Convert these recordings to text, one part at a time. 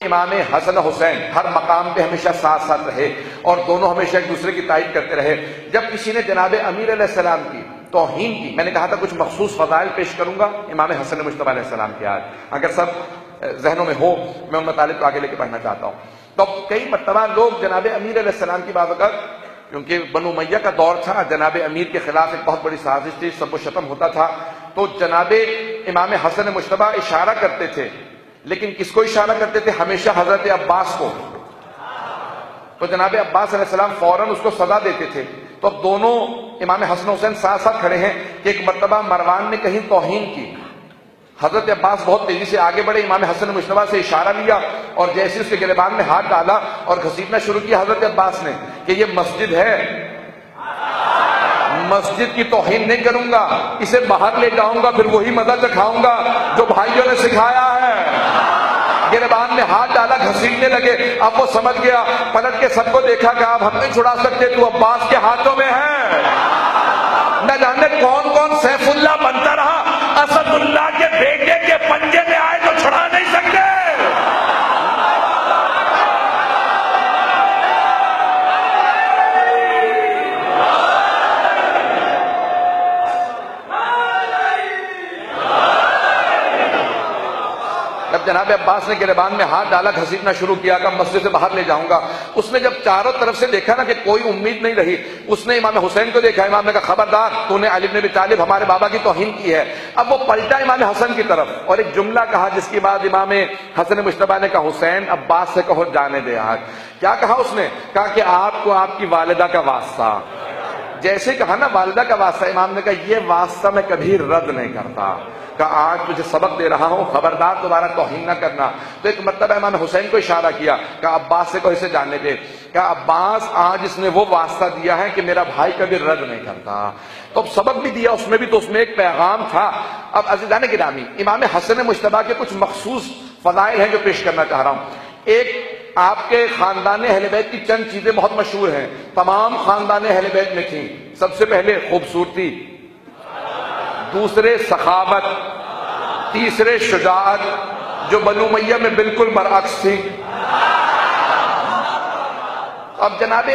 امام حسن حسین ہر مقام پہ ہمیشہ ساتھ ساتھ رہے اور دونوں ہمیشہ ایک دوسرے کی تائید کرتے رہے۔ جب کسی نے جناب امیر علیہ السلام کی توہین کی، میں نے کہا تھا کچھ مخصوص فضائل پیش کروں گا امام حسن مجتبی علیہ السلام کے آج، اگر سب ذہنوں میں ہو میں ان مطالب کو آگے لے کے پڑھنا چاہتا ہوں۔ تو کئی مرتبہ لوگ جناب امیر علیہ السلام کی بات اگر، کیونکہ بنو امیہ کا دور تھا، جناب امیر کے خلاف ایک بہت بڑی سازش تھی، سب و شتم ہوتا تھا، تو جناب امام حسن مجتبی اشارہ کرتے تھے، لیکن کس کو اشارہ کرتے تھے؟ ہمیشہ حضرت عباس کو۔ تو جناب عباس علیہ السلام فوراً اس کو سزا دیتے تھے۔ تو اب دونوں امام حسن حسین ساتھ ساتھ کھڑے ہیں کہ ایک مرتبہ مروان نے کہیں توہین کی، حضرت عباس بہت تیزی سے آگے بڑھے، امام حسن مجتبی سے اشارہ لیا اور جیسے اس کے گریبان میں ہاتھ ڈالا اور گھسیٹنا شروع کیا حضرت عباس نے کہ یہ مسجد ہے، مسجد کی توہین نہیں کروں گا، اسے باہر لے جاؤں گا، پھر وہی مزہ چکھاؤں گا جو بھائیوں نے سکھایا ہے۔ گریبان میں ہاتھ ڈالا، گھسیٹنے لگے۔ اب وہ سمجھ گیا، پلٹ کے سب کو دیکھا کہ آپ ہم نہیں چھڑا سکتے، تو عباس کے ہاتھوں میں ہے۔ نہ جانے کون کون سیف اللہ بنتا رہا، اسد اللہ کے بیٹے کے پنجے میں آئے تو چھڑا نہیں سکتے۔ جب جناب عباس نے گریبان میں ہاتھ ڈالا، گھسیٹنا شروع کیا کہ مسجد سے باہر لے جاؤں گا، اس نے جب چاروں طرف سے دیکھا نا کہ کوئی امید نہیں رہی، اس نے امام حسین کو دیکھا، امام نے کہا خبردار، تو نے علی بن ابی طالب ہمارے بابا کی توہین کی ہے۔ اب وہ پلٹا امام حسن کی طرف اور ایک جملہ کہا جس کے بعد امام حسن مجتبی نے کہا حسین عباس سے کہو جانے دے آج۔ کیا کہا اس نے؟ کہا کہ آپ کو آپ کی والدہ کا واسطہ، جیسے کہا نا والدہ کا واسطہ، امام نے کہا یہ واسطہ میں کبھی رد نہیں کرتا، کہ آج تجھے سبق دے رہا ہوں، خبردار دوبارہ توہین نہ کرنا۔ تو ایک مرتبہ امام حسین کو اشارہ کیا کہ عباس سے کو اسے جاننے دے، کہ عباس آج اس نے وہ واسطہ دیا ہے کہ میرا بھائی کبھی رد نہیں کرتا۔ تو اب سبق بھی دیا اس میں بھی، تو اس میں ایک پیغام تھا۔ اب عزیزان گرامی، امام حسن مجتبی کے کچھ مخصوص فضائل ہیں جو پیش کرنا چاہ رہا ہوں۔ ایک، آپ کے خاندان اہل بیت کی چند چیزیں بہت مشہور ہیں، تمام خاندان اہل بیت میں تھیں۔ سب سے پہلے خوبصورتی، دوسرے سخاوت، تیسرے شجاعت، جو بنو امیہ میں بالکل برعکس تھی۔ اب جناب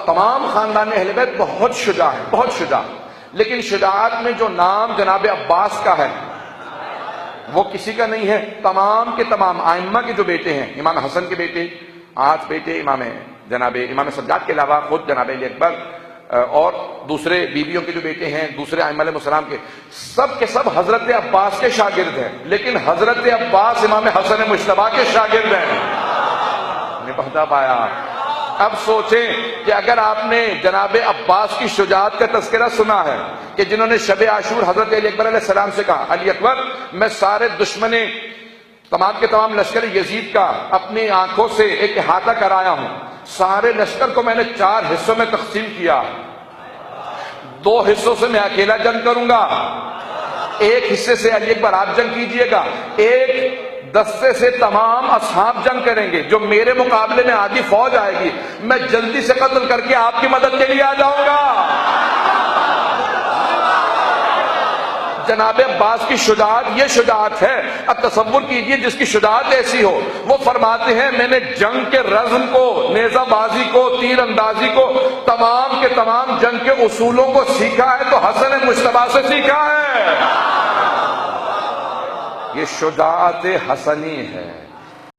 تمام خاندان اہل بیت بہت شجاع ہیں، بہت شجاع، لیکن شجاعت میں جو نام جناب عباس کا ہے وہ کسی کا نہیں ہے۔ تمام کے تمام ائمہ کے جو بیٹے ہیں، امام حسن کے بیٹے، 8 بیٹے، جناب امام سجاد کے علاوہ خود جناب علی اکبر اور دوسرے بیویوں کے جو بیٹے ہیں، دوسرے ائمہ علیہ السلام کے سب حضرت عباس کے شاگرد ہیں، لیکن حضرت عباس امام حسن مجتبی کے شاگرد ہیں۔ نہیں پہنچا پایا؟ اب سوچیں کہ اگر آپ نے جناب عباس کی شجاعت کا تذکرہ سنا ہے کہ جنہوں نے شب عاشور حضرت علی اکبر علیہ السلام سے کہا، علی اکبر میں سارے دشمن تمام کے تمام لشکر یزید کا اپنی آنکھوں سے ایک احاطہ کرایا ہوں، سارے لشکر کو میں نے 4 حصوں میں تقسیم کیا، 2 حصوں سے میں اکیلا جنگ کروں گا، ایک حصے سے علی اکبر آپ جنگ کیجئے گا، ایک دستے سے تمام اصحاب جنگ کریں گے، جو میرے مقابلے میں آدھی فوج آئے گی میں جلدی سے قتل کر کے آپ کی مدد کے لیے آ جاؤں گا۔ جناب عباس کی شجاعت یہ شجاعت ہے۔ اب تصور کیجئے جس کی شجاعت ایسی ہو، وہ فرماتے ہیں میں نے جنگ کے رزم کو، نیزہ بازی کو، تیر اندازی کو، تمام کے تمام جنگ کے اصولوں کو سیکھا ہے تو حسن مجتبی سے سیکھا ہے۔ یہ شجاعت حسنی ہے۔